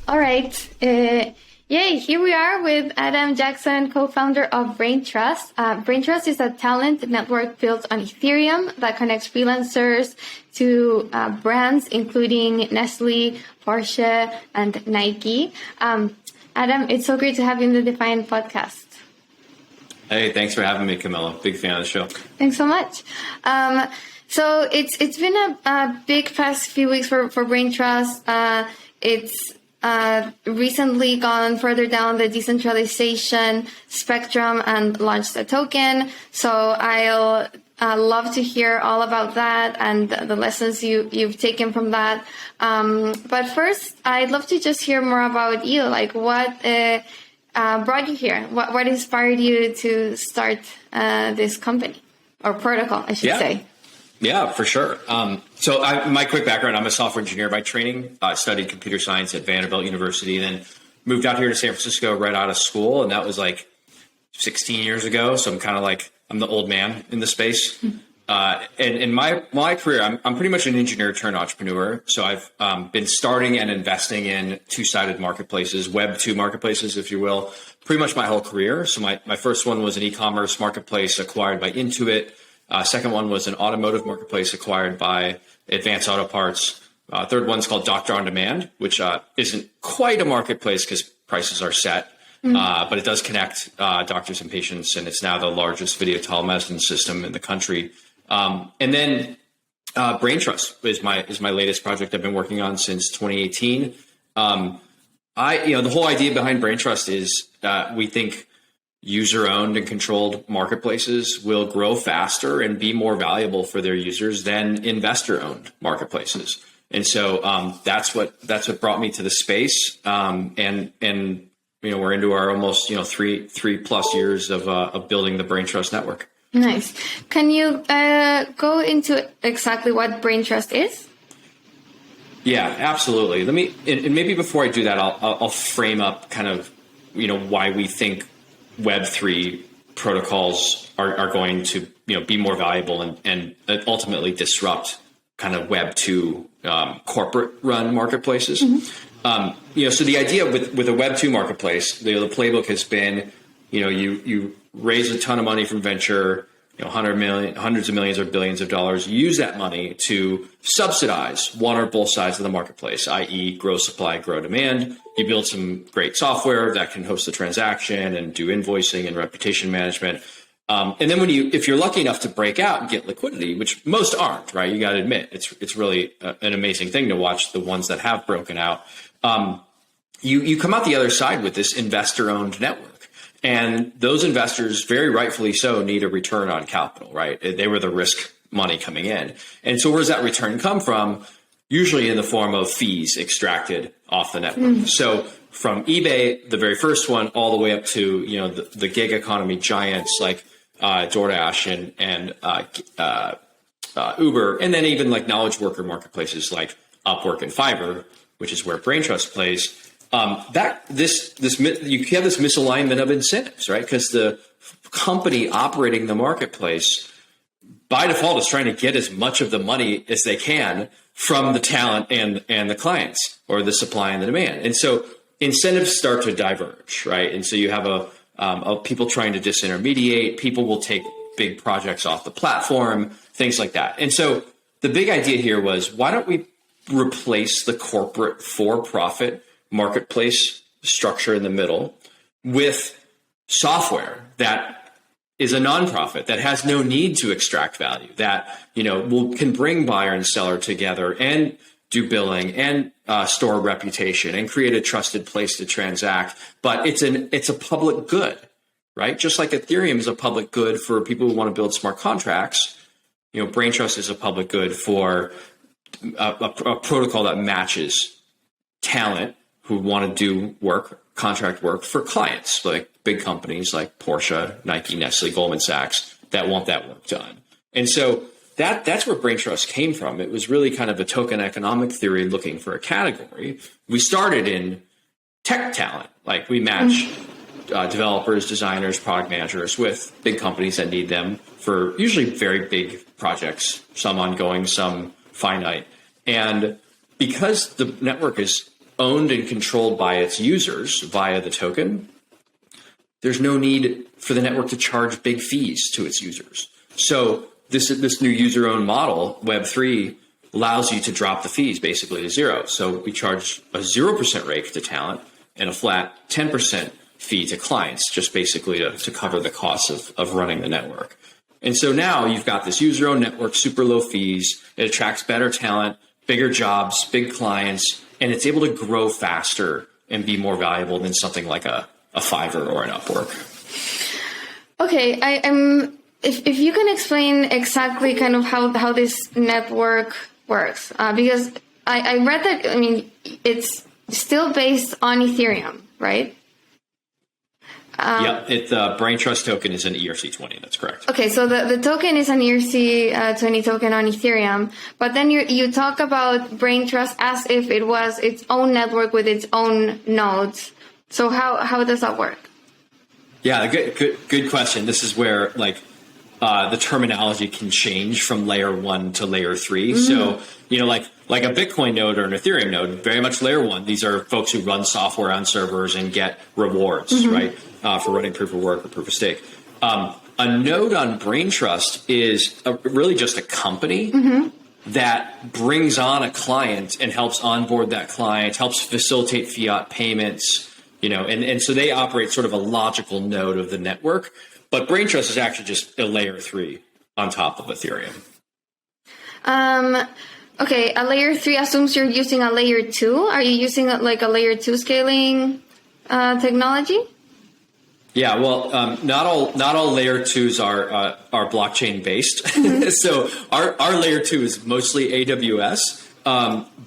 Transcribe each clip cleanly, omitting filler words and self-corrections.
All right. Yay, here we are with Adam Jackson, co-founder of Braintrust. Braintrust is a talent network built on Ethereum that connects freelancers to brands including Nestlé, Porsche, and Nike. Adam, it's so great to have you in the Defiant podcast. Hey, thanks for having me, Camilla. Big fan of the show. Thanks so much. So it's been a big past few weeks for Braintrust. It's recently gone further down the decentralization spectrum and launched a token. So I'll love to hear all about that and the lessons you've taken from that. But first, I'd love to just hear more about you. Like, what brought you here? What inspired you to start this company or protocol, I should say? Yeah, for sure. So my quick background, I'm a software engineer by training. I studied computer science at Vanderbilt University, then moved out here to San Francisco right out of school. And that was like 16 years ago. So I'm kind of like, I'm the old man in the space. And in my career, I'm pretty much an engineer turned entrepreneur. So I've been starting and investing in two-sided marketplaces, Web 2 marketplaces, if you will, pretty much my whole career. So my first one was an e-commerce marketplace acquired by Intuit. Second one was an automotive marketplace acquired by Advanced Auto Parts. Third one's called Doctor on Demand, which isn't quite a marketplace because prices are set, but it does connect doctors and patients, and it's now the largest video telemedicine system in the country. And then Braintrust is my latest project I've been working on since 2018. The whole idea behind Braintrust is we think user-owned and controlled marketplaces will grow faster and be more valuable for their users than investor-owned marketplaces. And so that's what brought me to the space. And we're into our almost 3+ years of building the Braintrust network. Nice. Can you go into exactly what Braintrust is? Yeah, absolutely. And maybe before I do that, I'll frame up kind of why we think Web3 protocols are going to be more valuable and ultimately disrupt kind of Web 2 corporate run marketplaces. Mm-hmm. So the idea with a Web 2 marketplace, the playbook has been you raise a ton of money from venture, hundreds of millions or billions of dollars. You use that money to subsidize one or both sides of the marketplace, i.e. grow supply, grow demand. You build some great software that can host the transaction and do invoicing and reputation management. And then if you're lucky enough to break out and get liquidity, which most aren't, right? You got to admit, it's really an amazing thing to watch the ones that have broken out. You come out the other side with this investor-owned network. And those investors, very rightfully so, need a return on capital, right? They were the risk money coming in. And so where does that return come from? Usually in the form of fees extracted off the network. So from eBay, the very first one, all the way up to the gig economy giants like DoorDash and Uber, and then even like knowledge worker marketplaces like Upwork and Fiverr, which is where Braintrust plays. You have this misalignment of incentives, right? Because the company operating the marketplace by default is trying to get as much of the money as they can from the talent and the clients, or the supply and the demand. And so incentives start to diverge, right? And so you have a people trying to disintermediate. People will take big projects off the platform, things like that. And so the big idea here was, why don't we replace the corporate for-profit marketplace structure in the middle with software that is a nonprofit that has no need to extract value, that can bring buyer and seller together and do billing and store reputation and create a trusted place to transact. But it's a public good, right? Just like Ethereum is a public good for people who want to build smart contracts. Braintrust is a public good for a protocol that matches talent who want to do contract work for clients, like big companies like Porsche, Nike, Nestlé, Goldman Sachs, that want that work done. And so that's where Braintrust came from. It was really kind of a token economic theory looking for a category. We started in tech talent, like we match developers, designers, product managers with big companies that need them for usually very big projects, some ongoing, some finite. And because the network is owned and controlled by its users via the token, there's no need for the network to charge big fees to its users. So this new user-owned model, Web3, allows you to drop the fees basically to zero. So we charge a 0% rate to talent and a flat 10% fee to clients, just basically to cover the costs of running the network. And so now you've got this user-owned network, super low fees. It attracts better talent, bigger jobs, big clients, and it's able to grow faster and be more valuable than something like a Fiverr or an Upwork. Okay, if you can explain exactly kind of how this network works, because I read that, I mean, it's still based on Ethereum, right? The Braintrust token is an ERC20. That's correct. Okay, so the token is an ERC20 token on Ethereum, but then you talk about Braintrust as if it was its own network with its own nodes. So how does that work? Yeah, good question. This is where the terminology can change from layer 1 to layer 3. Mm-hmm. So like a Bitcoin node or an Ethereum node, very much layer 1. These are folks who run software on servers and get rewards, mm-hmm. right? For running proof of work or proof of stake. A node on Braintrust is really just a company mm-hmm. that brings on a client and helps onboard that client, helps facilitate fiat payments, and so they operate sort of a logical node of the network. But Braintrust is actually just a layer 3 on top of Ethereum. Okay, a layer 3 assumes you're using a layer 2. Are you using a layer 2 scaling technology? Yeah, well, not all layer 2s are blockchain based. Mm-hmm. So our layer 2 is mostly AWS,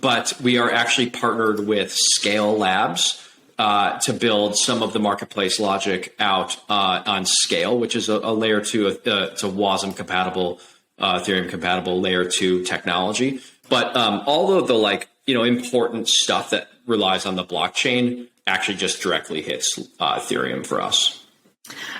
but we are actually partnered with Scale Labs to build some of the marketplace logic out on Scale, which is a layer 2. It's a WASM compatible, Ethereum compatible layer 2 technology. But all of the important stuff that relies on the blockchain actually just directly hits Ethereum for us.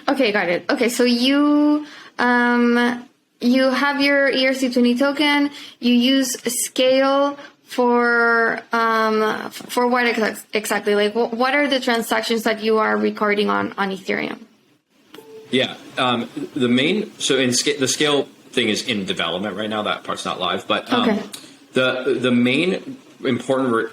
Okay, got it. Okay, so you have your ERC20 token. You use Scale for what exactly? Like, what are the transactions that you are recording on Ethereum? Yeah, the Scale thing is in development right now. That part's not live, but okay. The main important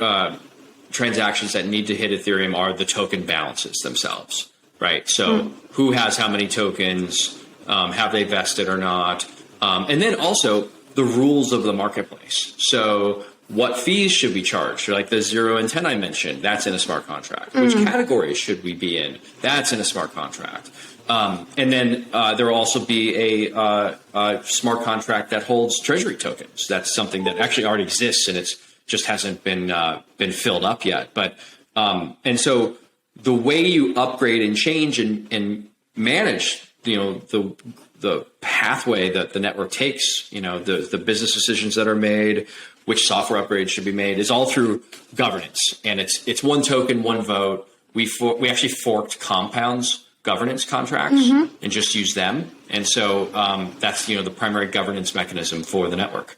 transactions that need to hit Ethereum are the token balances themselves, right? So who has how many tokens, have they vested or not? And then also the rules of the marketplace. So what fees should we charge? Like the 0 and 10 I mentioned, that's in a smart contract. Which categories should we be in? That's in a smart contract. And then there will also be a smart contract that holds treasury tokens. That's something that actually already exists, and it's just hasn't been filled up yet. But and so the way you upgrade and change and manage, the pathway that the network takes, the business decisions that are made, which software upgrades should be made, is all through governance. And it's one token, one vote. We actually forked Compound's governance contracts and just use them. And so that's, the primary governance mechanism for the network.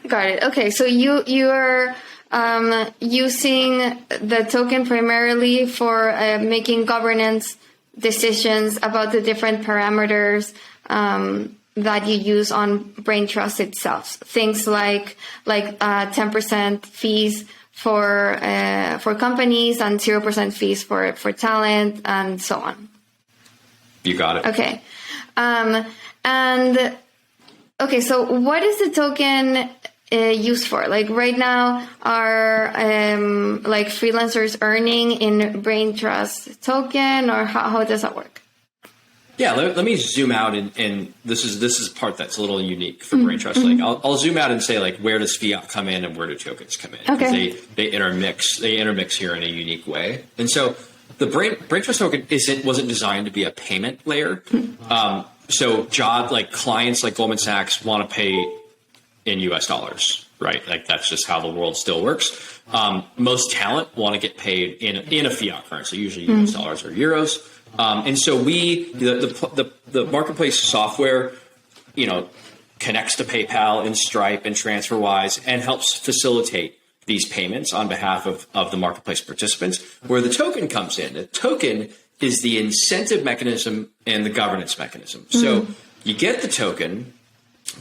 Got it. Okay. So you're using the token primarily for making governance decisions about the different parameters that you use on Braintrust itself. Things like 10% fees for companies and 0% fees for talent and so on. You got it. Okay. So what is the token used for? Like right now, are freelancers earning in Braintrust token, or how does that work? Yeah, let me zoom out, and this is part that's a little unique for Braintrust. Like I'll zoom out and say, where does fiat come in and where do tokens come in? Okay. They intermix here in a unique way. And so the Braintrust token wasn't designed to be a payment layer. So clients like Goldman Sachs want to pay in US dollars, right? That's just how the world still works. Most talent want to get paid in a fiat currency, usually US dollars or euros. And so the marketplace software, connects to PayPal and Stripe and TransferWise and helps facilitate these payments on behalf of the marketplace participants. Where the token comes in, the token is the incentive mechanism and the governance mechanism. So you get the token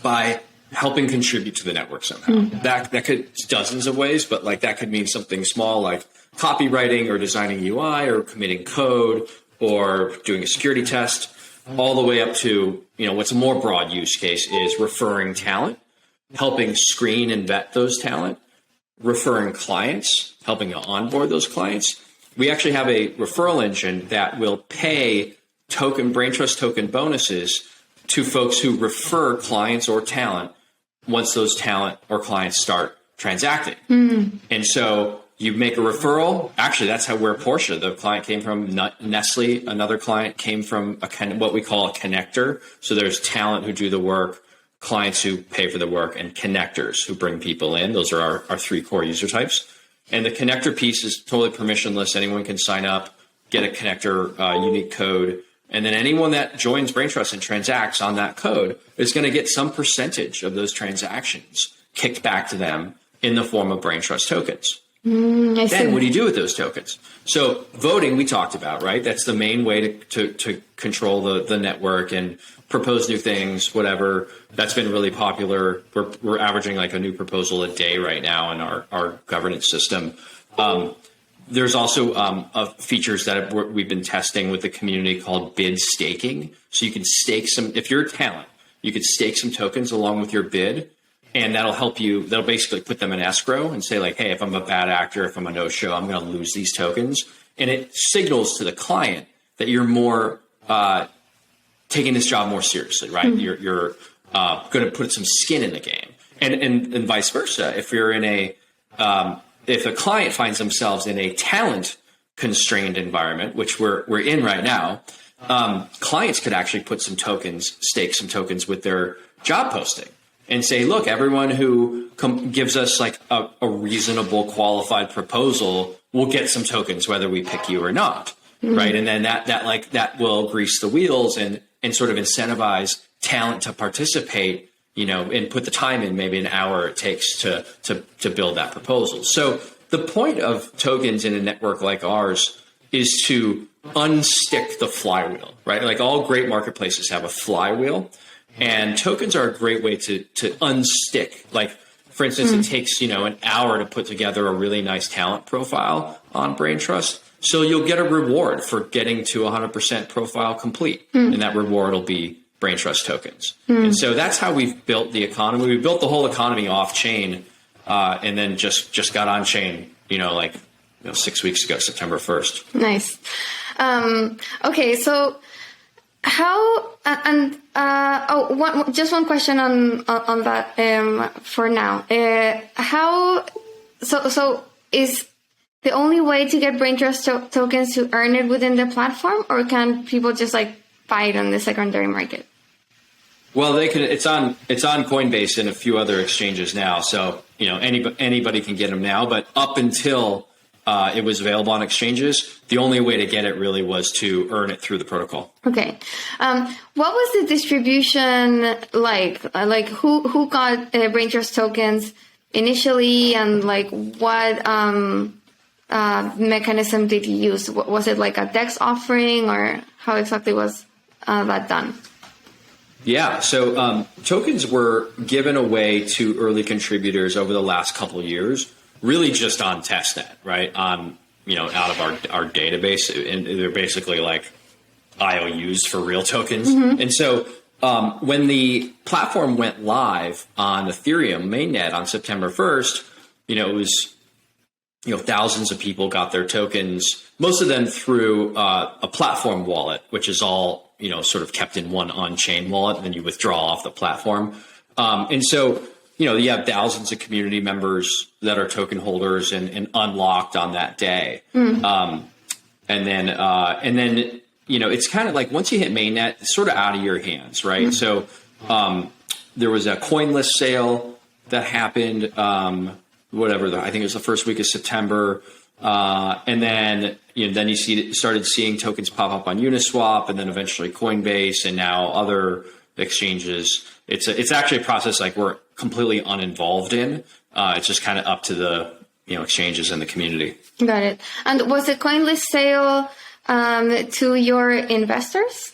by helping contribute to the network somehow. That could dozens of ways, but like that could mean something small like copywriting or designing UI or committing code or doing a security test, all the way up to, what's a more broad use case is referring talent, helping screen and vet those talent, referring clients, helping to onboard those clients. We actually have a referral engine that will pay Braintrust token bonuses to folks who refer clients or talent once those talent or clients start transacting. And so you make a referral. Actually, that's where Portia, the client, came from. Nestlé, another client, came from what we call a connector. So there's talent who do the work, clients who pay for the work, and connectors who bring people in. Those are our three core user types. And the connector piece is totally permissionless. Anyone can sign up, get a connector unique code. And then anyone that joins Braintrust and transacts on that code is going to get some percentage of those transactions kicked back to them in the form of Braintrust tokens. Then what do you do with those tokens? So voting, we talked about, right? That's the main way to control the network and propose new things, whatever. That's been really popular. We're averaging like a new proposal a day right now in our governance system. There's also features that we've been testing with the community called bid staking. So you can stake if you're a talent, you could stake some tokens along with your bid. And that'll help you. That'll basically put them in escrow and say, like, hey, if I'm a bad actor, if I'm a no-show, I'm going to lose these tokens. And it signals to the client that you're more taking this job more seriously, right? You're going to put some skin in the game, and vice versa. If you're in if a client finds themselves in a talent-constrained environment, which we're in right now, clients could actually put some tokens, stake some tokens with their job posting. And say, look, everyone who gives us like a reasonable qualified proposal will get some tokens, whether we pick you or not, right? And then that will grease the wheels and sort of incentivize talent to participate, and put the time in, maybe an hour it takes to build that proposal. So the point of tokens in a network like ours is to unstick the flywheel, right? Like all great marketplaces have a flywheel. And tokens are a great way to unstick. Like, for instance, it takes, an hour to put together a really nice talent profile on Braintrust. So you'll get a reward for getting to 100% profile complete. And that reward will be Braintrust tokens. And so that's how we've built the economy. We built the whole economy off chain and then just got on chain, 6 weeks ago, September 1st. Nice. Okay, so how just one question on that for now. So is the only way to get Braintrust tokens to earn it within the platform, or can people just like buy it on the secondary market? Well, they can. It's on Coinbase and a few other exchanges now. So anybody can get them now. But up until it was available on exchanges, the only way to get it really was to earn it through the protocol. Okay. What was the distribution like? Like who got Braintrust tokens initially, and like what mechanism did you use? Was it like a DEX offering, or how exactly was that done? Yeah, so tokens were given away to early contributors over the last couple of years. Really just on testnet, right? On, out of our database. And they're basically like IOUs for real tokens. And so when the platform went live on Ethereum mainnet on September 1st, it was, thousands of people got their tokens, most of them through a platform wallet, which is all, sort of kept in one on-chain wallet, and then you withdraw off the platform. And so, you have thousands of community members that are token holders and unlocked on that day. And then, it's kind of like once you hit mainnet, it's sort of out of your hands, right? So there was a CoinList sale that happened, I think it was the first week of September. And then, then you started seeing tokens pop up on Uniswap, and then eventually Coinbase, and now other exchanges. It's actually a process like we're completely uninvolved in. It's just kind of up to the exchanges in the community. Got it. And was the coin list sale to your investors?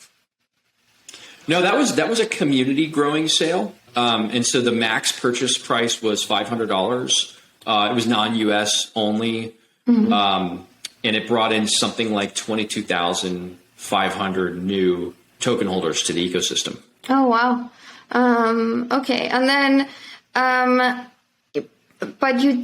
No, that was a community growing sale. And so the max purchase price was $500. It was non-US only. And it brought in something like 22,500 new token holders to the ecosystem. Oh, wow. Okay. And then, but you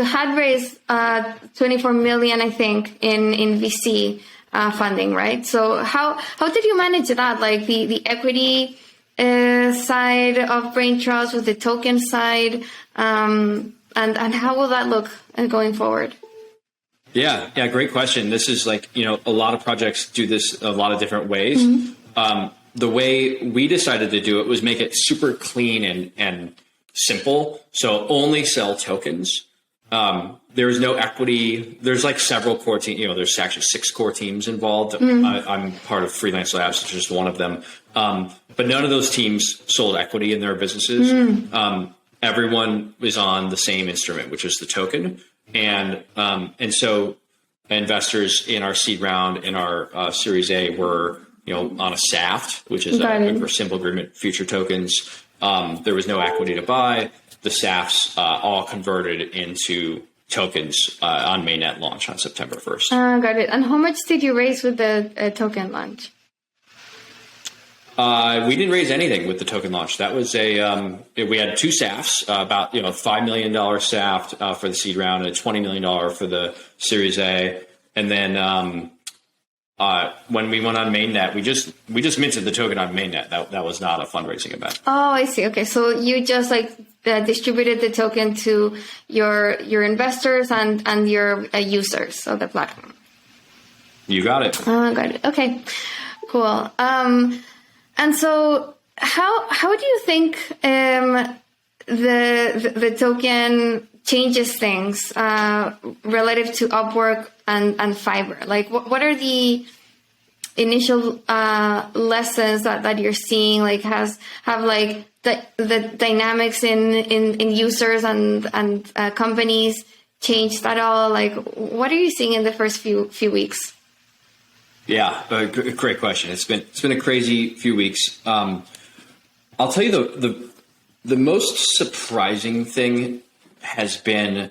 had raised 24 million, I think, in VC funding, right? So how did you manage that? Like the equity side of Braintrust with the token side, and how will that look going forward? Yeah, great question. This is a lot of projects do this a lot of different ways. The way we decided to do it was make it super clean and simple. So only sell tokens. There is no equity. There's several core teams. There's actually 6 core teams involved. I'm part of Freelance Labs, which is just one of them. But none of those teams sold equity in their businesses. Everyone was on the same instrument, which is the token. And so investors in our seed round, in our Series A, were on a SAFT, which is a simple agreement future tokens. There was no equity to buy. The SAFs all converted into tokens on mainnet launch on September 1st. Got it. And how much did you raise with the token launch? We didn't raise anything with the token launch. That was we had 2 SAFs, about $5 million SAFT for the seed round and $20 million for the Series A. And then when we went on mainnet, we just minted the token on mainnet. That was not a fundraising event. Oh, I see. Okay, so you just distributed the token to your investors and your users of the platform. You got it. Got it. Okay, cool. And so how do you think the token changes things relative to Upwork and Fiverr? Like, what are the initial lessons that you're seeing? Like, have the dynamics in users and companies changed at all? Like, what are you seeing in the first few weeks? Yeah, great question. It's been a crazy few weeks. I'll tell you the most surprising thing has been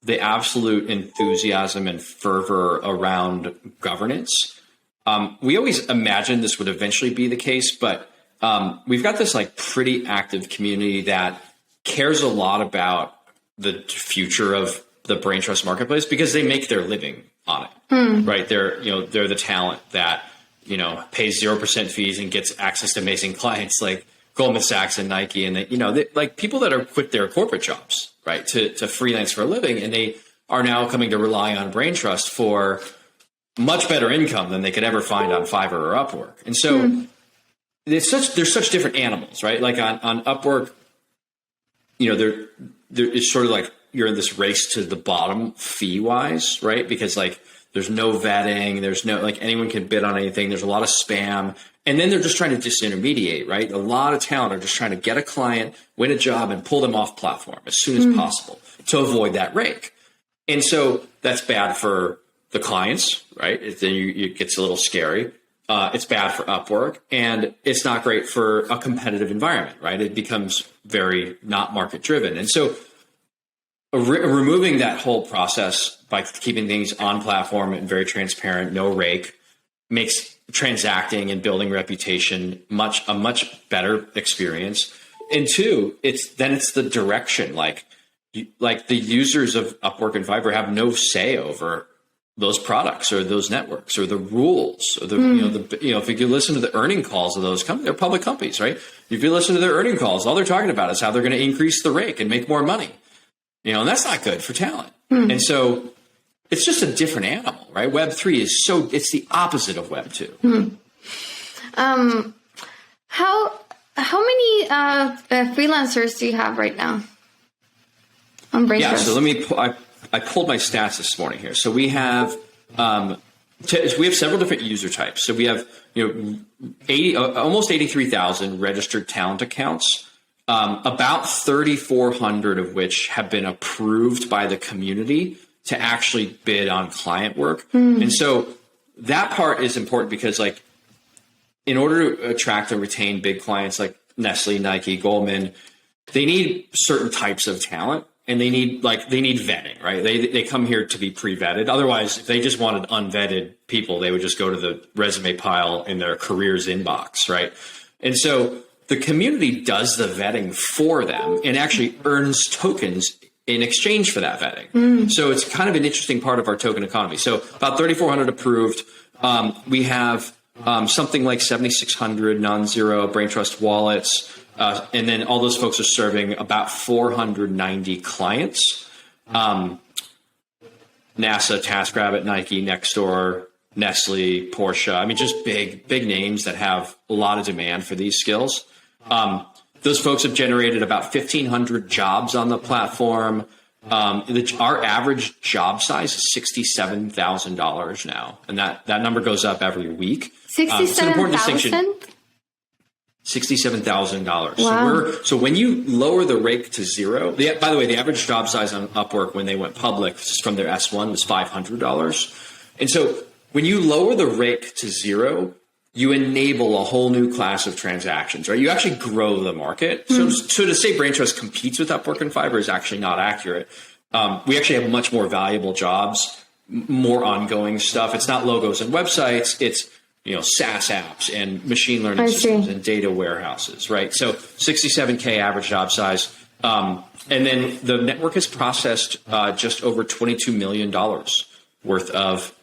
the absolute enthusiasm and fervor around governance. We always imagined this would eventually be the case, but we've got this pretty active community that cares a lot about the future of the Braintrust marketplace because they make their living on it, right? They're the talent that pays 0% fees and gets access to amazing clients like Goldman Sachs and Nike, and they people that are quit their corporate jobs, right, to freelance for a living, and they are now coming to rely on Braintrust for much better income than they could ever find on Fiverr or Upwork. And so there's such different animals, right? Like on Upwork, it's sort of you're in this race to the bottom fee wise, right? Because there's no vetting, there's no anyone can bid on anything. There's a lot of spam. And then they're just trying to disintermediate, right? A lot of talent are just trying to get a client, win a job, and pull them off platform as soon as possible to avoid that rake. And so that's bad for the clients, right? Then it gets a little scary. It's bad for Upwork, and it's not great for a competitive environment, right? It becomes very not market driven. And so removing that whole process by keeping things on platform and very transparent, no rake, makes transacting and building reputation a much better experience. And 2, it's the direction. The users of Upwork and Fiverr have no say over those products or those networks or the rules or if you listen to the earning calls of those companies, they're public companies, right? If you listen to their earning calls, all they're talking about is how they're going to increase the rake and make more money. And that's not good for talent. And so it's just a different animal, right? Web3 it's the opposite of Web2. How many freelancers do you have right now on Braintrust? Yeah, so I pulled my stats this morning here. So we have several different user types. So we have almost 83,000 registered talent accounts. about 3,400 of which have been approved by the community to actually bid on client work. And so that part is important because, like, in order to attract and retain big clients like Nestle, Nike, Goldman, they need certain types of talent. And they need vetting, right? They come here to be pre-vetted. Otherwise, if they just wanted unvetted people, they would just go to the resume pile in their careers inbox, right? And so the community does the vetting for them and actually earns tokens in exchange for that vetting. So it's kind of an interesting part of our token economy. So about 3,400 approved. We have something like 7,600 non-zero Braintrust wallets. And then all those folks are serving about 490 clients. NASA, TaskRabbit, Nike, Nextdoor, Nestlé, Porsche. I mean, just big names that have a lot of demand for these skills. Those folks have generated about 1,500 jobs on the platform. Our average job size is $67,000 now. And that number goes up every week. $67,000? $67,000. Wow. So when you lower the rake to zero, by the way, the average job size on Upwork when they went public just from their S1 was $500. And so when you lower the rake to zero, you enable a whole new class of transactions, right? You actually grow the market. So to say Braintrust competes with Upwork and Fiverr is actually not accurate. We actually have much more valuable jobs, more ongoing stuff. It's not logos and websites. It's SaaS apps and machine learning systems and data warehouses, right? So 67K average job size. And then the network has processed just over $22 million worth of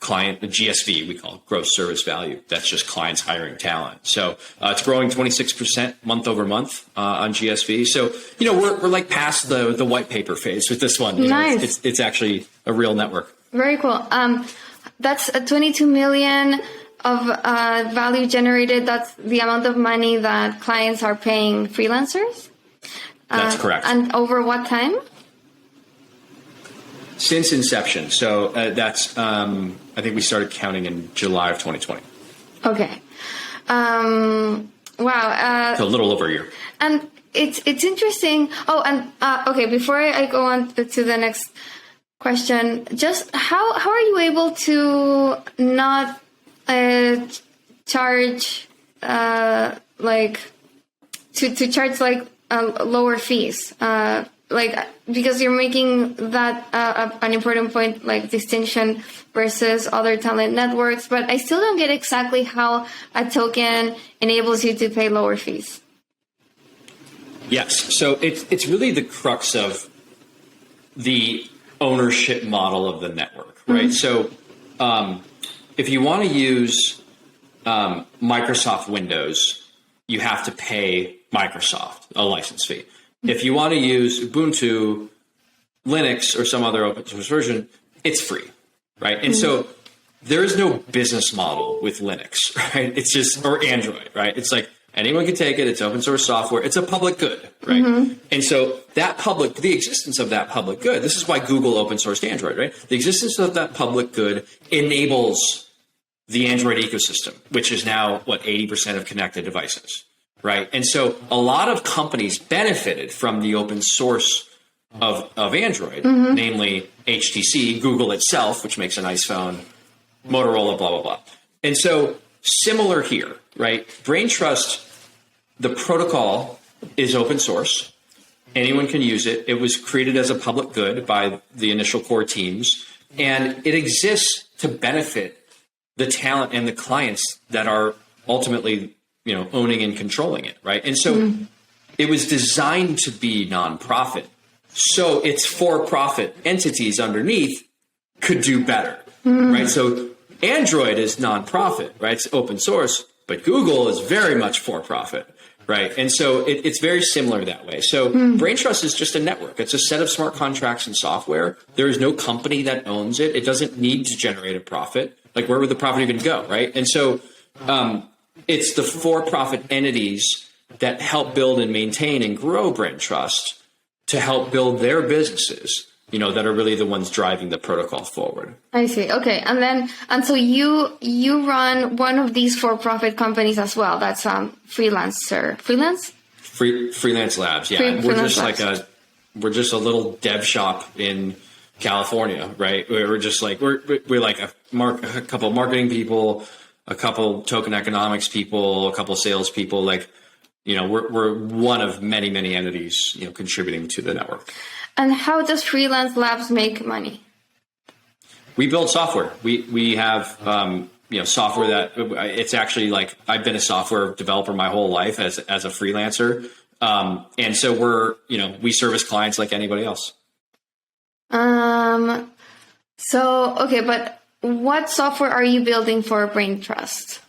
client, the GSV, we call it gross service value. That's just clients hiring talent. So it's growing 26% month over month on GSV. So, we're like past the white paper phase with this one. Nice. It's actually a real network. Very cool. That's a 22 million of value generated. That's the amount of money that clients are paying freelancers. That's correct. And over what time? Since inception. So that's, I think we started counting in July of 2020. Okay. Wow. So a little over a year. And it's interesting. Oh, and okay, before I go on to the next question, just how are you able to not charge lower fees, because you're making that an important point, like distinction versus other talent networks, but I still don't get exactly how a token enables you to pay lower fees. Yes, so it's really the crux of the ownership model of the network, right? So if you want to use Microsoft Windows, you have to pay Microsoft a license fee. If you want to use Ubuntu, Linux, or some other open source version, it's free, right? And so there is no business model with Linux, right? It's just, or Android, right? It's like anyone can take it. It's open source software. It's a public good, right? And so the existence of that public good, this is why Google open sourced Android, right? The existence of that public good enables the Android ecosystem, which is now, 80% of connected devices, right? And so a lot of companies benefited from the open source of Android, namely HTC, Google itself, which makes a nice phone, Motorola, blah, blah, blah. And so similar here, right? Braintrust, the protocol is open source. Anyone can use it. It was created as a public good by the initial core teams, and it exists to benefit the talent and the clients that are ultimately, owning and controlling it, right? And so it was designed to be nonprofit. So its for-profit entities underneath could do better, right? So Android is nonprofit, right? It's open source, but Google is very much for-profit, right? And so it's very similar that way. So Braintrust is just a network. It's a set of smart contracts and software. There is no company that owns it. It doesn't need to generate a profit. Like, where would the profit even go, right? And so it's the for-profit entities that help build and maintain and grow Braintrust to help build their businesses, that are really the ones driving the protocol forward. I see. Okay. And so you run one of these for-profit companies as well. That's freelance? Freelance labs. Yeah. And we're just a little dev shop in California, right? We're just like, we're like a couple of marketing people, a couple token economics people, a couple of sales people. Like, we're one of many, many entities, contributing to the network. And how does Freelance Labs make money? We build software. We have, software that it's actually like, I've been a software developer my whole life as a freelancer. And so we service clients like anybody else. Okay, but what software are you building for Braintrust?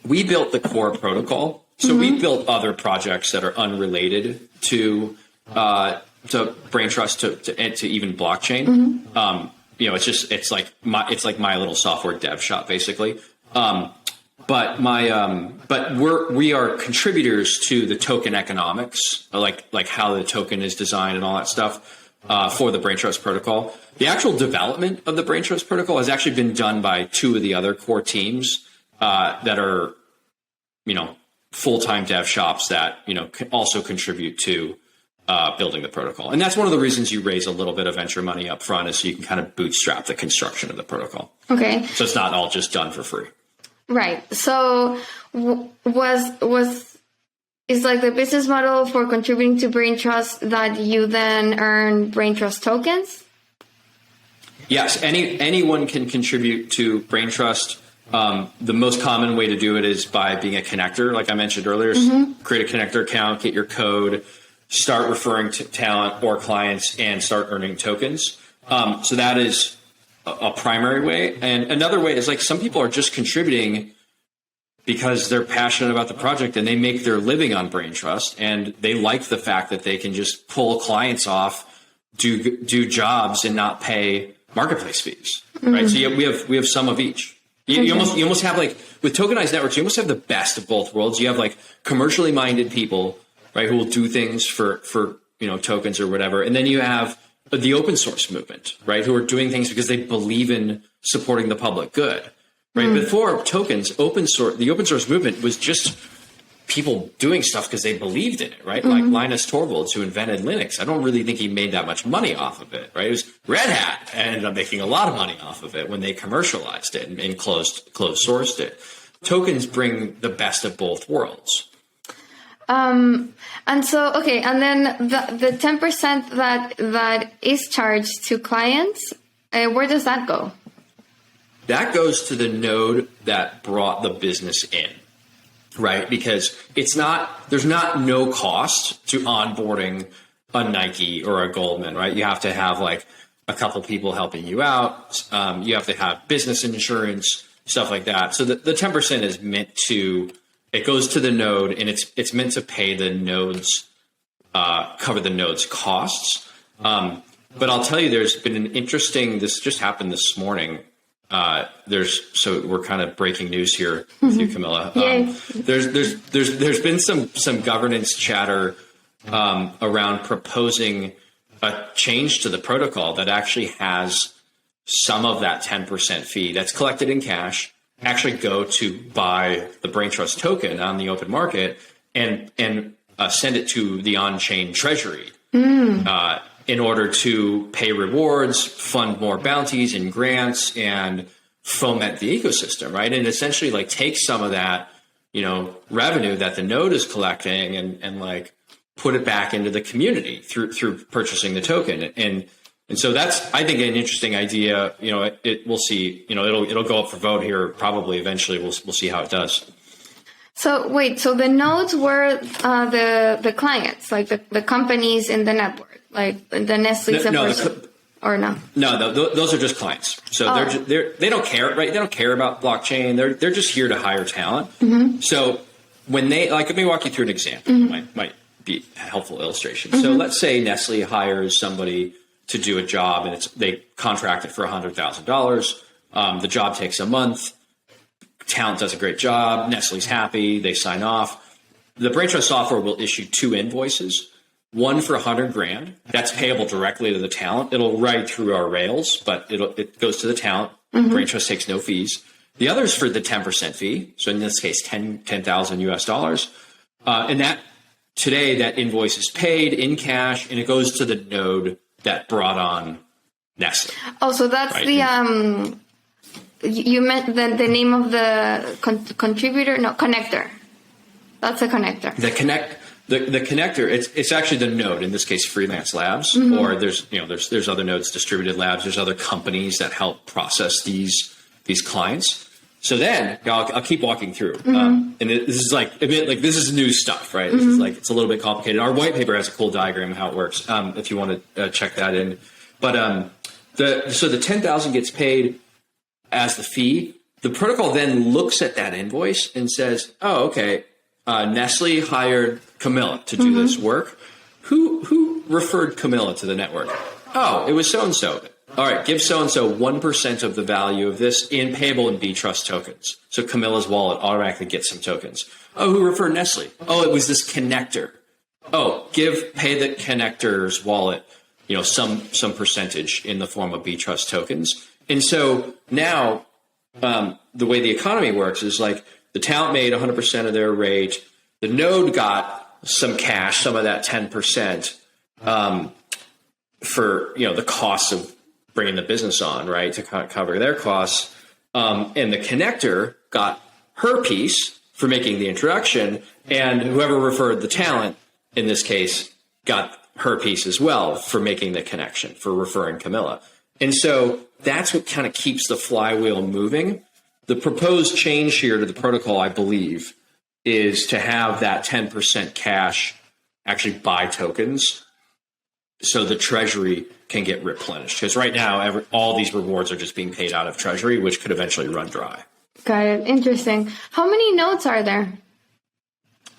We built the core protocol. So we built other projects that are unrelated to Braintrust to even blockchain. It's like my little software dev shop basically. But we are contributors to the token economics, like how the token is designed and all that stuff for the Braintrust protocol. The actual development of the Braintrust protocol has actually been done by two of the other core teams that are, full-time dev shops that can also contribute to building the protocol. And that's one of the reasons you raise a little bit of venture money up front, is so you can kind of bootstrap the construction of the protocol. Okay. So it's not all just done for free. Right. So is like the business model for contributing to Braintrust that you then earn Braintrust tokens? Yes. Anyone can contribute to Braintrust. The most common way to do it is by being a connector. Like I mentioned earlier, create a connector account, get your code, start referring to talent or clients, and start earning tokens. So that is a primary way. And another way is like some people are just contributing because they're passionate about the project and they make their living on Braintrust, and they like the fact that they can just pull clients off, do jobs and not pay marketplace fees. Right. So we have some of each. You almost have, like, with tokenized networks, you almost have the best of both worlds. You have like commercially minded people, right, who will do things for tokens or whatever. And then you have the open source movement, right, who are doing things because they believe in supporting the public good, right? Before tokens, the open source movement was just people doing stuff because they believed in it, right? Like Linus Torvalds, who invented Linux. I don't really think he made that much money off of it, right? It was Red Hat ended up making a lot of money off of it when they commercialized it and closed sourced it. Tokens bring the best of both worlds. And then the 10% that is charged to clients, where does that go? That goes to the node that brought the business in, right? Because there's no cost to onboarding a Nike or a Goldman, right? You have to have like a couple people helping you out. You have to have business insurance, stuff like that. So the 10% is meant to, it goes to the node, and it's meant to pay the nodes, cover the node's costs. But I'll tell you, there's been an interesting, this just happened this morning. So we're kind of breaking news here with you, Camilla. There's been some governance chatter around proposing a change to the protocol that actually has some of that 10% fee that's collected in cash actually go to buy the Braintrust token on the open market and send it to the on-chain treasury in order to pay rewards, fund more bounties and grants, and foment the ecosystem, right? And essentially like take some of that, revenue that the node is collecting and like put it back into the community through purchasing the token. And so that's, I think, an interesting idea. We'll see, it'll go up for vote here probably eventually. We'll see how it does. So wait, so the nodes were the clients, like the companies in the network, like the Nestlé, or no? No, those are just clients. So they don't care, right? They don't care about blockchain. They're just here to hire talent. So when let me walk you through an example. Might be a helpful illustration. So let's say Nestlé hires somebody to do a job, and they contract it for $100,000. The job takes a month. Talent does a great job. Nestle's happy. They sign off. The Braintrust software will issue 2 invoices, one for $100,000. That's payable directly to the talent. It'll ride through our rails, but it goes to the talent. Braintrust takes no fees. The other is for the 10% fee. So in this case, $10,000 US. And that today, that invoice is paid in cash, and it goes to the node that brought on Nestlé. Oh, so that's right? You meant the name of the contributor? No, connector. That's a connector. The connector, it's actually the node, in this case, Freelance Labs, or there's other nodes, Distributed Labs, there's other companies that help process these clients. So then I'll keep walking through. And this is this is new stuff, right? This is it's a little bit complicated. Our white paper has a cool diagram of how it works, if you want to check that in. But so the 10,000 gets paid as the fee. The protocol then looks at that invoice and says, oh, okay, Nestlé hired Camilla to do this work. Who referred Camilla to the network? Oh, it was so-and-so. All right, give so-and-so 1% of the value of this payable in Braintrust tokens. So Camilla's wallet automatically gets some tokens. Oh, who referred Nestlé? Oh, it was this connector. Oh, pay the connector's wallet, some percentage in the form of Braintrust tokens. And so now the way the economy works is the talent made 100% of their rate. The node got some cash, some of that 10%, for the cost of bringing the business on, right, to cover their costs. And the connector got her piece for making the introduction, and whoever referred the talent, in this case, got her piece as well for making the connection, for referring Camilla. And so that's what kind of keeps the flywheel moving. The proposed change here to the protocol, I believe, is to have that 10% cash actually buy tokens so the treasury can get replenished. Because right now, all these rewards are just being paid out of treasury, which could eventually run dry. Got it. Interesting. How many nodes are there?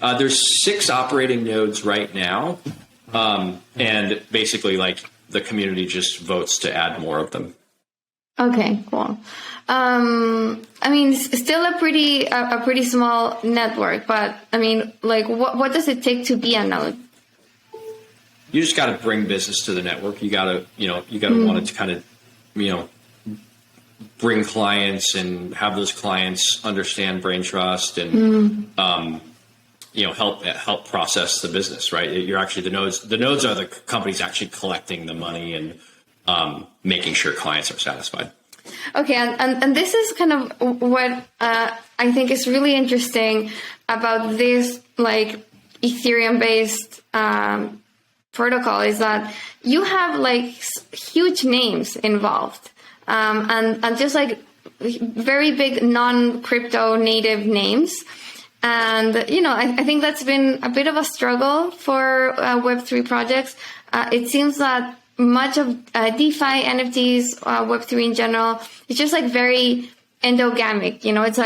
There's 6 operating nodes right now. And basically, the community just votes to add more of them. Okay, cool. Still a pretty small network, but what does it take to be a node? You just got to bring business to the network. You got to want it to kind of, bring clients and have those clients understand Braintrust and, help process the business, right? You're actually the nodes are the companies actually collecting the money and making sure clients are satisfied. Okay, and this is kind of what I think is really interesting about this Ethereum-based protocol is that you have huge names involved, and just very big non-crypto native names. And, I think that's been a bit of a struggle for Web3 projects. It seems that much of DeFi, NFTs, Web3 in general, it's just very endogamic, it's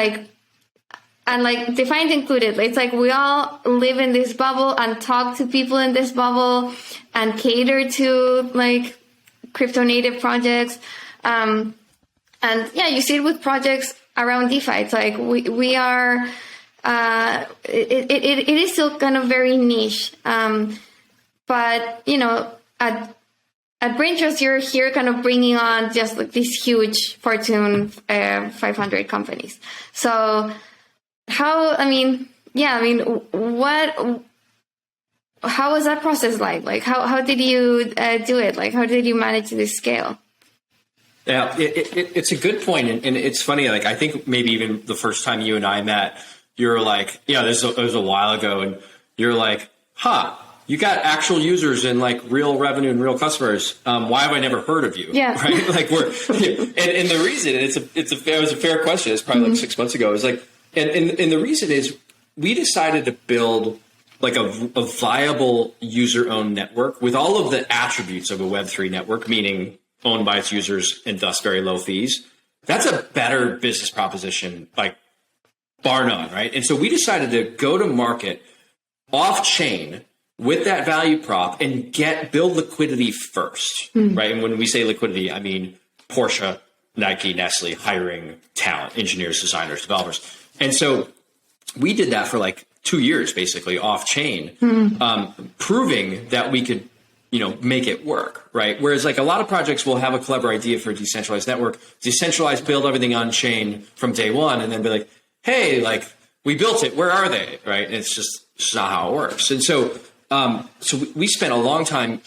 and Defiant included. It's we all live in this bubble and talk to people in this bubble and cater to crypto native projects. And you see it with projects around DeFi. It's we are, it is still kind of very niche. But, at Braintrust, you're here kind of bringing on just these huge Fortune 500 companies. So how was that process like? How did you do it? How did you manage this scale? Yeah, it's a good point. And it's funny, I think maybe even the first time you and I met, you were this was a while ago, and you're you got actual users and real revenue and real customers. Why have I never heard of you? Yeah. Right. And the reason, it was a fair question. It's probably 6 months ago. It was and the reason is we decided to build a viable user-owned network with all of the attributes of a Web3 network, meaning owned by its users and thus very low fees. That's a better business proposition, bar none, right? And so we decided to go to market off-chain with that value prop and build liquidity first, right? And when we say liquidity, I mean Porsche, Nike, Nestle hiring talent, engineers, designers, developers. And so we did that for 2 years, basically off-chain, proving that we could, make it work, right? Whereas a lot of projects will have a clever idea for a decentralized network, decentralized, build everything on-chain from day one, and then be hey, we built it, where are they, right? And it's just, just not how it works. And so, we spent a long time,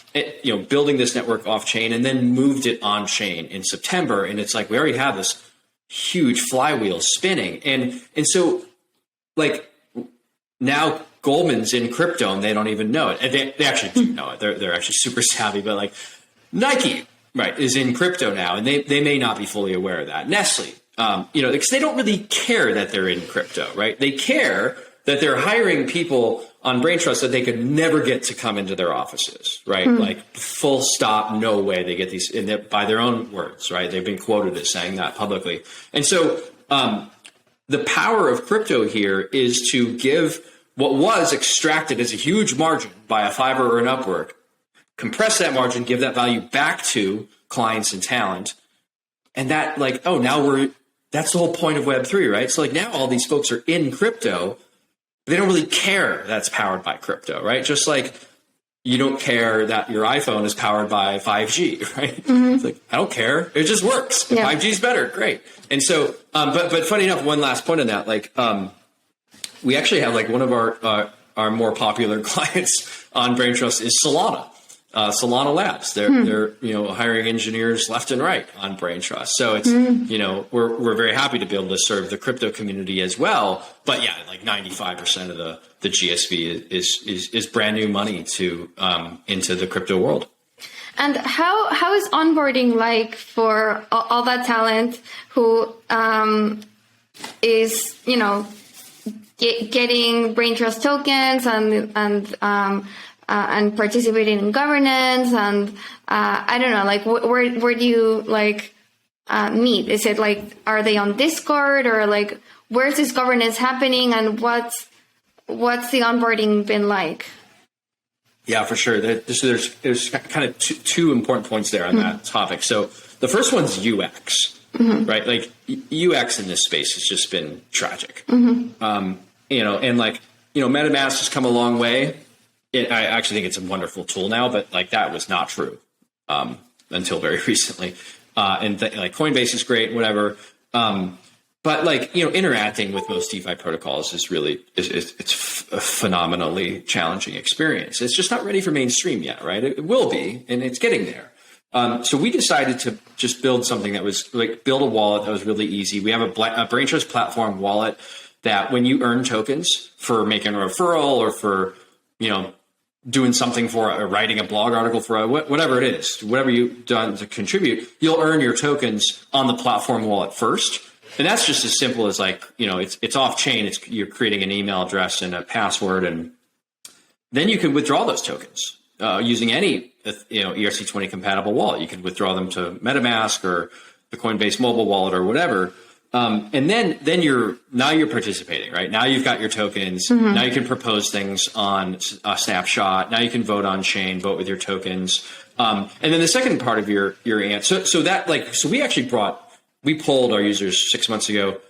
building this network off chain, and then moved it on chain in September. And it's like we already have this huge flywheel spinning, and so like now Goldman's in crypto and they don't even know it. And they actually do know it. They're actually super savvy, but like Nike, right, is in crypto now, and they may not be fully aware of that. Nestle, because they don't really care that they're in crypto, right? They care that they're hiring people on Braintrust that they could never get to come into their offices, right? Like full stop, no way they get these by their own words, right? They've been quoted as saying that publicly. And so the power of crypto here is to give what was extracted as a huge margin by a Fiverr or an Upwork, compress that margin, give that value back to clients and talent. And that that's the whole point of Web3, right? So like now all these folks are in crypto. They don't really care that's powered by crypto, right? Just like you don't care that your iPhone is powered by 5G, right? It's like, I don't care. It just works. Yeah. 5G is better. Great. And so, but funny enough, one last point on that, like, we actually have like one of our more popular clients on Braintrust is Solana. Solana Labs. They're hiring engineers left and right on Braintrust. So it's we're very happy to be able to serve the crypto community as well. But yeah, like 95% of the GSV is brand new money to into the crypto world. And how is onboarding like for all that talent who is getting Braintrust tokens and participating in governance, and I don't know, like where do you like meet? Is it like, are they on Discord, or like where's this governance happening, and what's the onboarding been like? Yeah, for sure. There's kind of two important points there on that topic. So the first one's UX, right? Like UX in this space has just been tragic. And like MetaMask has come a long way. I actually think it's a wonderful tool now, but like that was not true until very recently. Like Coinbase is great, whatever. But like, interacting with most DeFi protocols is really, it's a phenomenally challenging experience. It's just not ready for mainstream yet, right? It will be, and it's getting there. So we decided to just build something that was like, build a wallet that was really easy. We have a Braintrust platform wallet that when you earn tokens for making a referral or for, doing something for writing a blog article for whatever it is, whatever you've done to contribute, you'll earn your tokens on the platform wallet first. And that's just as simple as like, it's off chain. You're creating an email address and a password, and then you can withdraw those tokens using any, ERC20 compatible wallet. You can withdraw them to MetaMask or the Coinbase mobile wallet or whatever. And then you're participating, right? Now you've got your tokens. Now you can propose things on a snapshot. Now you can vote on chain, vote with your tokens. And then the second part of your answer. So we polled our users 6 months ago.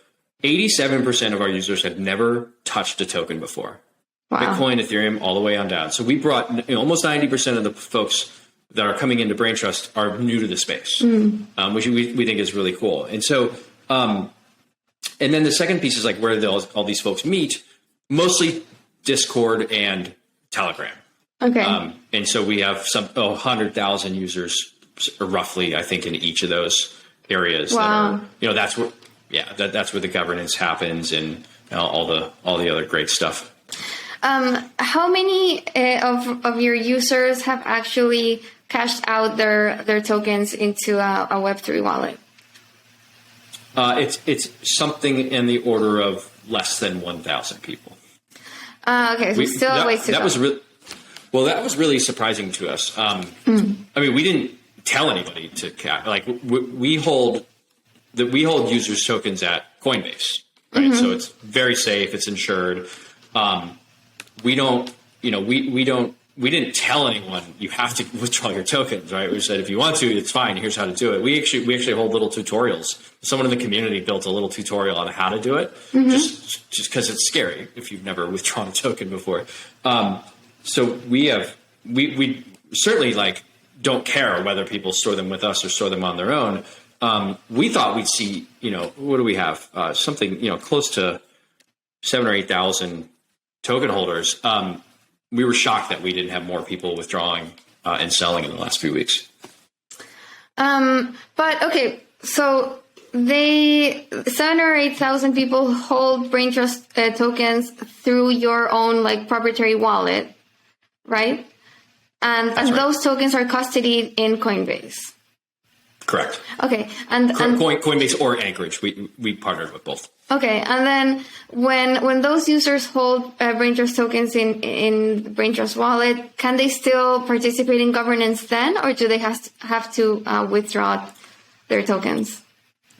87% of our users had never touched a token before. Wow. Bitcoin, Ethereum, all the way on down. So we brought almost 90% of the folks that are coming into Braintrust are new to the space, which we think is really cool. And so, and then the second piece is like where all these folks meet, mostly Discord and Telegram. Okay. And so we have 100,000 users roughly, I think, in each of those areas. Wow. That are, that's where, that's where the governance happens, and all the other great stuff. How many of your users have actually cashed out their tokens into a Web3 wallet? It's something in the order of less than 1,000 people. Okay, so still a ways to go. That was really surprising to us. I mean, we didn't tell anybody to cash. Like we hold users' tokens at Coinbase, right? So it's very safe. It's insured. We didn't tell anyone you have to withdraw your tokens, right? We said, if you want to, it's fine. Here's how to do it. We actually hold little tutorials. Someone in the community built a little tutorial on how to do it, just because it's scary if you've never withdrawn a token before. So we certainly like don't care whether people store them with us or store them on their own. We thought we'd see, what do we have? Something, close to 7,000 or 8,000 token holders, we were shocked that we didn't have more people withdrawing and selling in the last few weeks. But okay, so 7,000 or 8,000 people hold Braintrust tokens through your own like proprietary wallet, right? And Right. those tokens are custodied in Coinbase. Correct. Okay, and Coinbase or Anchorage, we partnered with both. okay, and then when those users hold Braintrust tokens in the Braintrust wallet, can they still participate in governance then, or do they have to withdraw their tokens?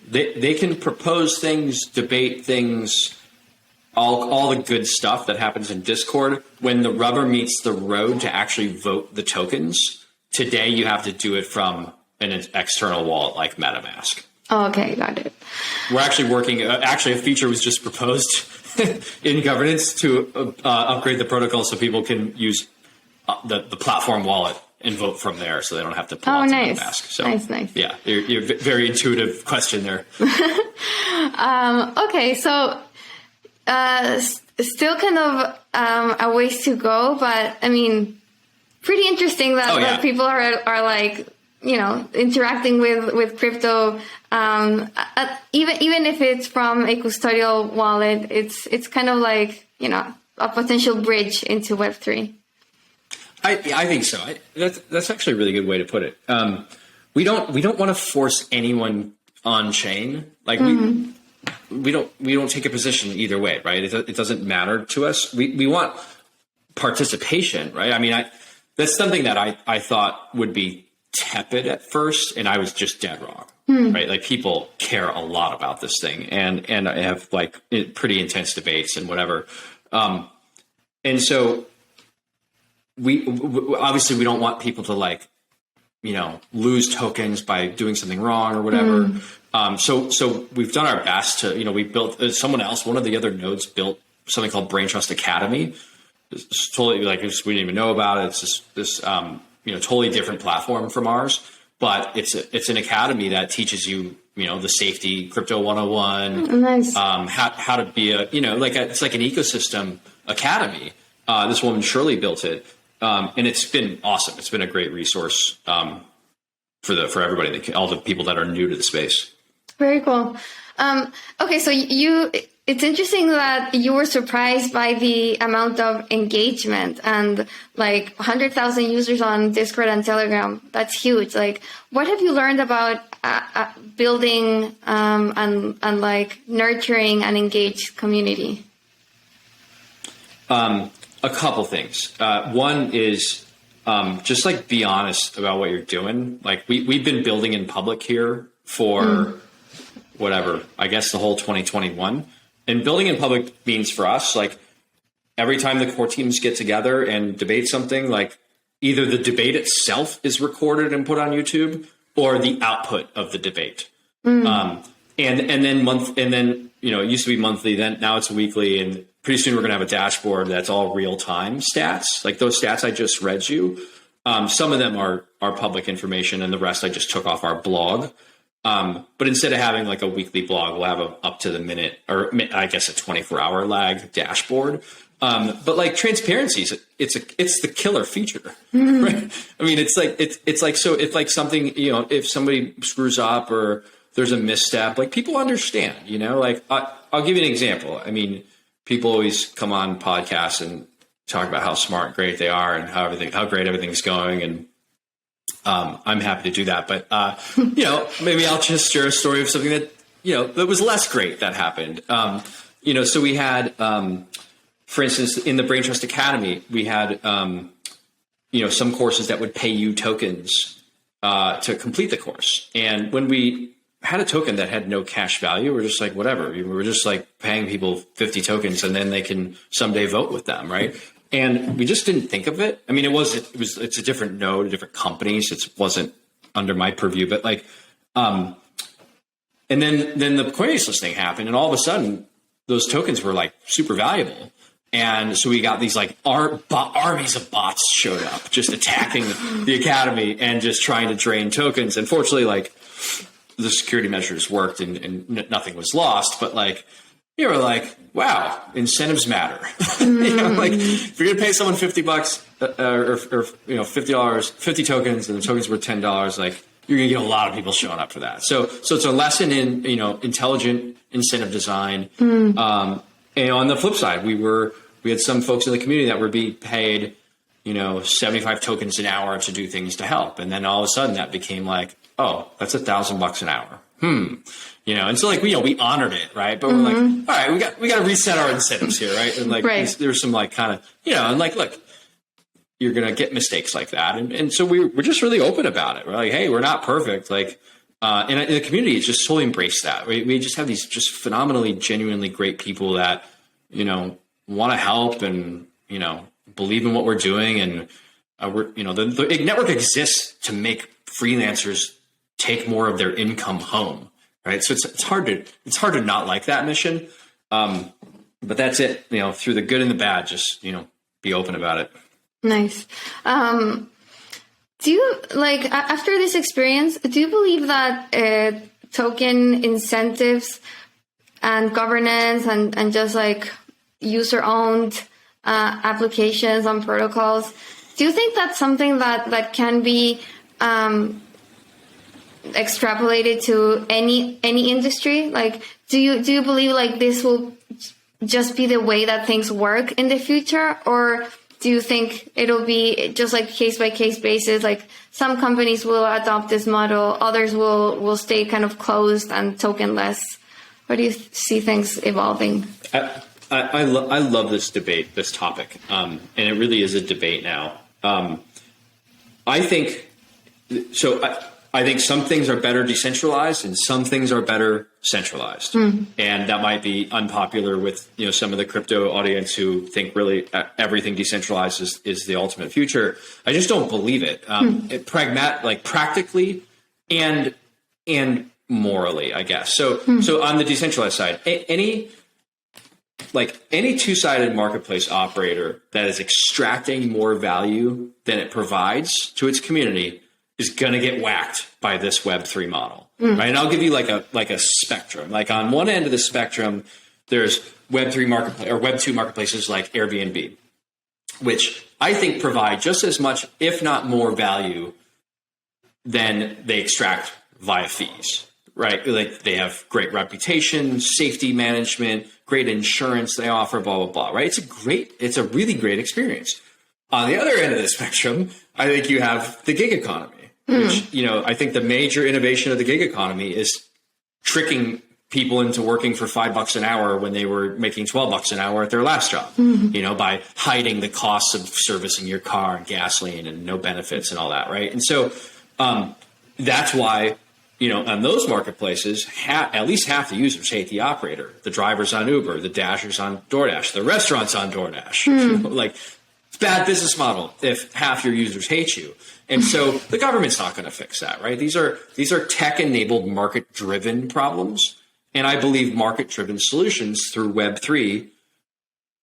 They can propose things, debate things, all the good stuff that happens in Discord. When the rubber meets the road to actually vote the tokens, today you have to do it from an external wallet like MetaMask. Oh, okay, got it. We're actually working. Actually, a feature was just proposed in governance to upgrade the protocol so people can use the platform wallet and vote from there, so they don't have to pull out nice. MetaMask. So, Nice. Yeah, you're very intuitive question there. Okay, so still kind of a ways to go, but I mean, pretty interesting that, that people are like, you know, interacting with crypto, even if it's from a custodial wallet, it's kind of like, you know, a potential bridge into Web3. I think so. That's actually a really good way to put it. We don't want to force anyone on chain. Like we don't take a position either way, right? It doesn't matter to us. We want participation, right? I mean, that's something that I thought would be tepid at first, and I was just dead wrong, right? Like people care a lot about this thing, and I have like pretty intense debates and whatever, and so we obviously we don't want people to like, you know, lose tokens by doing something wrong or whatever. So we've done our best to, you know, we built one of the other nodes built something called Braintrust Academy. It's totally like we didn't even know about it. It's just this you know, totally different platform from ours, but it's an academy that teaches you, you know, the safety crypto 101, Nice. How to be a, you know, like it's like an ecosystem academy. This woman Shirley built it, and it's been awesome. It's been a great resource for everybody, all the people that are new to the space. Very cool. Okay, so it's interesting that you were surprised by the amount of engagement and like 100,000 users on Discord and Telegram. That's huge. Like, what have you learned about building and like nurturing an engaged community? A couple things. One is just like be honest about what you're doing. Like we've been building in public here for whatever, I guess the whole 2021. And building in public means for us, like every time the core teams get together and debate something, like either the debate itself is recorded and put on YouTube or the output of the debate. And then, you know, it used to be monthly, then now it's weekly, and pretty soon we're going to have a dashboard that's all real time stats. Like those stats I just read you. Some of them are public information and the rest I just took off our blog. But instead of having like a weekly blog, we'll have a up to the minute, or I guess a 24-hour lag dashboard. But like transparency, it's the killer feature, right? I mean, it's like something, you know, if somebody screws up or there's a misstep, like people understand, you know, like I'll give you an example. I mean, people always come on podcasts and talk about how smart and great they are and how great everything's going. And I'm happy to do that. But, you know, maybe I'll just share a story of something that, you know, that was less great that happened. You know, so we had, for instance, in the Braintrust Academy, we had, you know, some courses that would pay you tokens to complete the course. And when we had a token that had no cash value, we're just like, whatever. We were just like paying people 50 tokens and then they can someday vote with them, right? And we just didn't think of it. I mean, it's a different node, different companies. It wasn't under my purview, but like, and then the Coinbase listing happened, and all of a sudden, those tokens were like super valuable. And so we got these like armies of bots showed up, just attacking the academy and just trying to drain tokens. And fortunately, like the security measures worked and nothing was lost. But like, you were like, wow, incentives matter. Like if you're going to pay someone $50 or $50, 50 tokens, and the tokens were $10, like you're going to get a lot of people showing up for that. So it's a lesson in, intelligent incentive design. And on the flip side, we had some folks in the community that were being paid, 75 tokens an hour to do things to help. And then all of a sudden that became like, oh, that's $1,000 an hour. And so like, we honored it. Right. But we're like, all right, we got to reset our incentives here. Right. And like, there's some like kind of, and like, look, you're going to get mistakes like that. And so we're just really open about it. We're like, hey, we're not perfect. Like, and the community has just totally embraced that. We just have these just phenomenally, genuinely great people that, want to help and, believe in what we're doing. And the network exists to make freelancers take more of their income home. Right. So it's hard to not like that mission. But that's it, through the good and the bad, just, be open about it. Nice. Do you after this experience, do you believe that token incentives and governance and just like user owned applications on protocols, do you think that's something that can be extrapolated to any industry? Like, do you believe like this will just be the way that things work in the future, or do you think it'll be just like case by case basis? Like some companies will adopt this model, others will stay kind of closed and tokenless. How do you see things evolving? I love this debate, this topic, and it really is a debate now. I think some things are better decentralized and some things are better centralized. And that might be unpopular with, some of the crypto audience who think really everything decentralized is the ultimate future. I just don't believe it. Practically and morally, I guess. So on the decentralized side, any two-sided marketplace operator that is extracting more value than it provides to its community is going to get whacked by this Web3 model, right? And I'll give you like a spectrum. Like on one end of the spectrum, there's Web3 marketplace or Web2 marketplaces like Airbnb, which I think provide just as much, if not more value than they extract via fees, right? Like they have great reputation, safety management, great insurance they offer, blah, blah, blah, right? It's a really great experience. On the other end of the spectrum, I think you have the gig economy, which, I think the major innovation of the gig economy is tricking people into working for $5 an hour when they were making $12 an hour at their last job, by hiding the costs of servicing your car and gasoline and no benefits and all that, right? And so that's why, on those marketplaces, at least half the users hate the operator. The drivers on Uber, the dashers on DoorDash, the restaurants on DoorDash. It's a bad business model if half your users hate you. And so the government's not going to fix that, right? These are tech-enabled, market-driven problems. And I believe market-driven solutions through Web3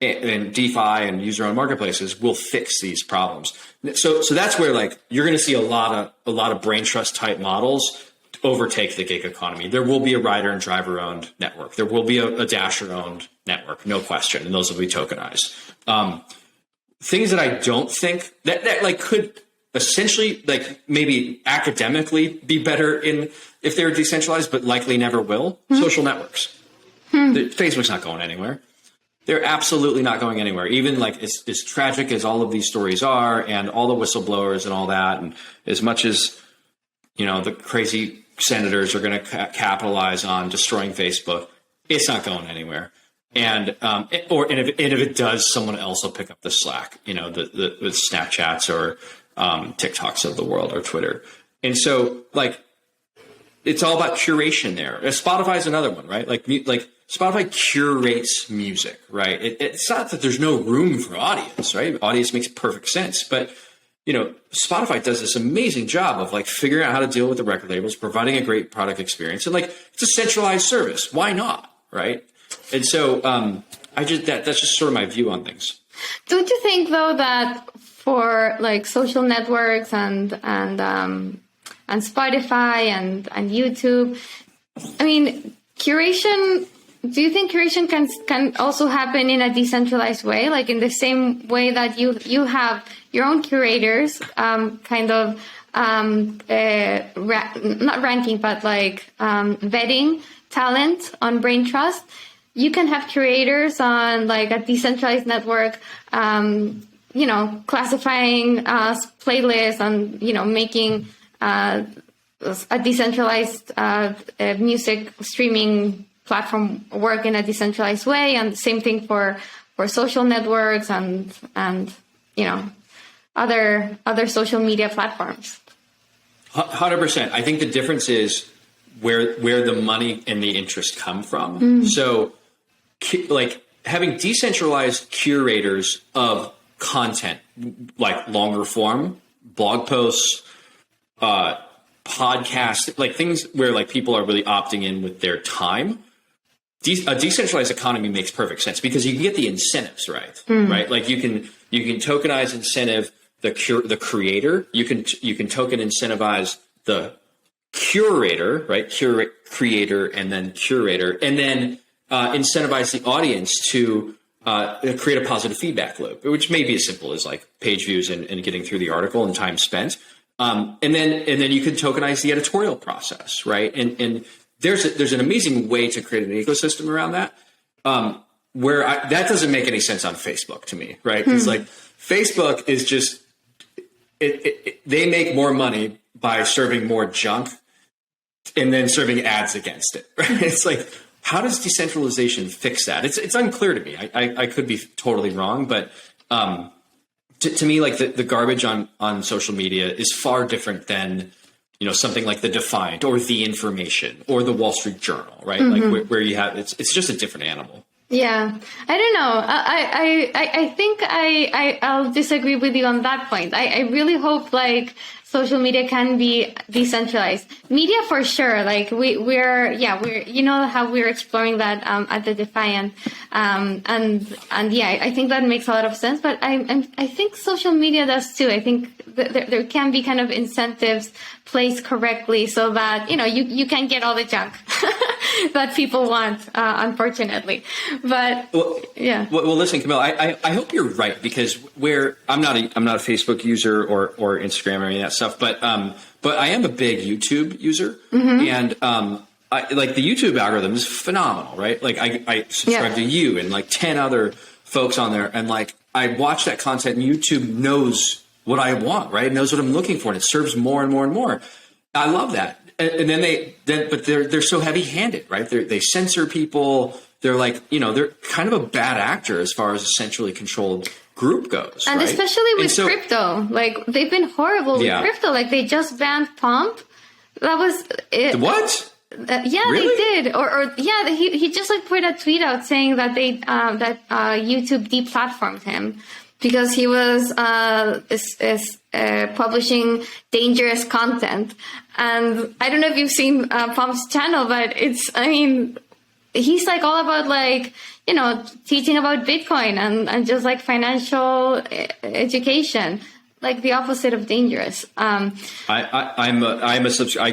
and DeFi and user-owned marketplaces will fix these problems. So that's where you're going to see a lot of Braintrust type models overtake the gig economy. There will be a rider and driver owned network. There will be a dasher owned network, no question, and those will be tokenized. Things that I don't think that could essentially maybe academically be better if they're decentralized, but likely never will. Social networks. Facebook's not going anywhere. They're absolutely not going anywhere. Even as tragic as all of these stories are, and all the whistleblowers and all that, and as much as the crazy senators are going to capitalize on destroying Facebook, it's not going anywhere. And if it does, someone else will pick up the slack. The Snapchats or TikToks of the world or Twitter. And so it's all about curation there. Spotify's another one, right? Like Spotify curates music, right? It's not that there's no room for audience, right? Audience makes perfect sense, but Spotify does this amazing job of figuring out how to deal with the record labels, providing a great product experience, and it's a centralized service. Why not, right? And so that's just sort of my view on things. Don't you think though that for social networks and Spotify and YouTube, I mean, curation do you think curation can also happen in a decentralized way, like in the same way that you have your own curators, kind of not ranking, but like vetting talent on Braintrust? You can have curators on like a decentralized network, classifying playlists and making a decentralized music streaming platform work in a decentralized way, and the same thing for social networks and other social media platforms. 100%. I think the difference is where the money and the interest come from. So, like having decentralized curators of content, like longer form blog posts, podcasts, like things where like people are really opting in with their time. A decentralized economy makes perfect sense because you can get the incentives right, right? Like you can tokenize incentive the creator. You can token incentivize the curator, right? Creator and then curator, and then incentivize the audience to create a positive feedback loop, which may be as simple as like page views and getting through the article and time spent. And then you can tokenize the editorial process, right? And there's an amazing way to create an ecosystem around that, where that doesn't make any sense on Facebook to me, right? Because like Facebook is just they make more money by serving more junk and then serving ads against it, right? It's like, how does decentralization fix that? It's unclear to me. I could be totally wrong, but to me, like the garbage on social media is far different than something like the Defiant or the Information or the Wall Street Journal, right? Like where you have it's just a different animal. Yeah, I don't know. I think I'll disagree with you on that point. I really hope like social media can be decentralized. Media for sure. Like we're how we're exploring that at the Defiant, and yeah, I think that makes a lot of sense. But I think social media does too. I think there can be kind of incentives placed correctly so that you can get all the junk that people want, unfortunately. But yeah. Well, listen, Camille, I hope you're right, because I'm not a Facebook user or Instagram or any of that stuff, but I am a big YouTube user, and like the YouTube algorithm is phenomenal, right? Like I subscribe to you and like 10 other folks on there, and like I watch that content, and YouTube knows what I want, right? It knows what I'm looking for, and it serves more and more and more. I love that. And then but they're so heavy-handed, right? They censor people. They're like, they're kind of a bad actor as far as a centrally controlled group goes, and right? especially with crypto. Like they've been horrible with crypto. Like they just banned Pump. That was it. What? Really? They did. Or he just like put a tweet out saying that YouTube deplatformed him because he was publishing dangerous content. And I don't know if you've seen Pump's channel, but he's like all about like, teaching about Bitcoin and just like financial education, like the opposite of dangerous. I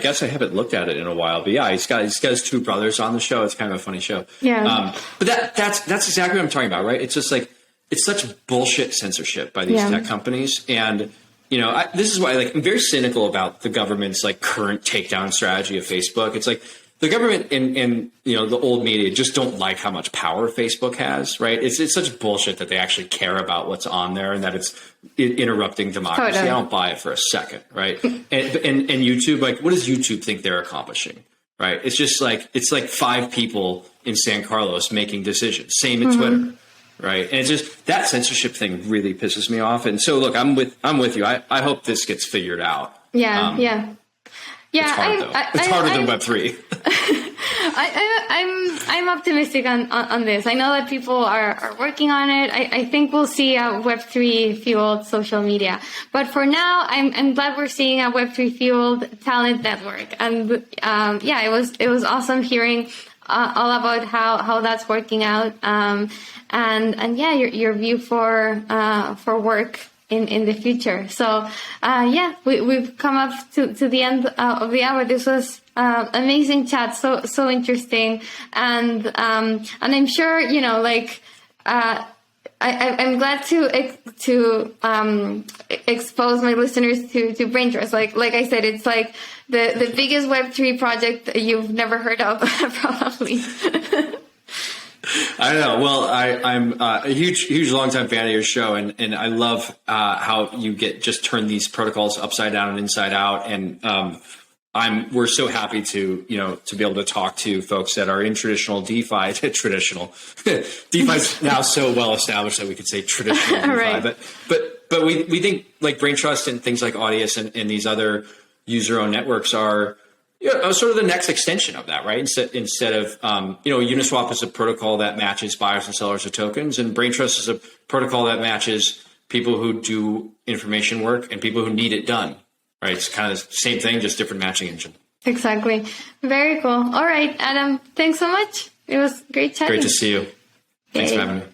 guess I haven't looked at it in a while, but yeah, he's got his two brothers on the show. It's kind of a funny show. Yeah. But that's exactly what I'm talking about, right? It's just like, it's such bullshit censorship by these tech companies. And, this is why I'm very cynical about the government's like current takedown strategy of Facebook. It's like the government and the old media just don't like how much power Facebook has, right? It's such bullshit that they actually care about what's on there and that it's interrupting democracy. Totally. I don't buy it for a second, right? and YouTube, like, what does YouTube think they're accomplishing, right? It's just like, it's like 5 people in San Carlos making decisions. Same at Twitter. Right. And it's just that censorship thing really pisses me off. And so, look, I'm with you. I hope this gets figured out. Yeah. It's hard, though. It's harder than Web3. I'm optimistic on this. I know that people are working on it. I think we'll see a Web3 fueled social media. But for now, I'm glad we're seeing a Web3 fueled talent network. And it was awesome hearing all about how that's working out. And your view for work in the future. So we've come up to the end of the hour. This was amazing chat, so interesting, and I'm sure I'm glad to expose my listeners to Braintrust. Like I said, it's like the biggest Web3 project that you've never heard of, probably. I don't know. Well, I'm a huge, longtime fan of your show, and I love how you just turn these protocols upside down and inside out. And we're so happy to be able to talk to folks that are in traditional DeFi. DeFi is now so well established that we could say traditional DeFi. Right. But we think like Braintrust and things like Audius and these other user-owned networks are sort of the next extension of that, right? Instead of Uniswap is a protocol that matches buyers and sellers of tokens, and Braintrust is a protocol that matches people who do information work and people who need it done. Right, it's kind of the same thing, just different matching engine. Exactly. Very cool. All right, Adam, thanks so much. It was great chatting. Great to see you. Thanks for having me.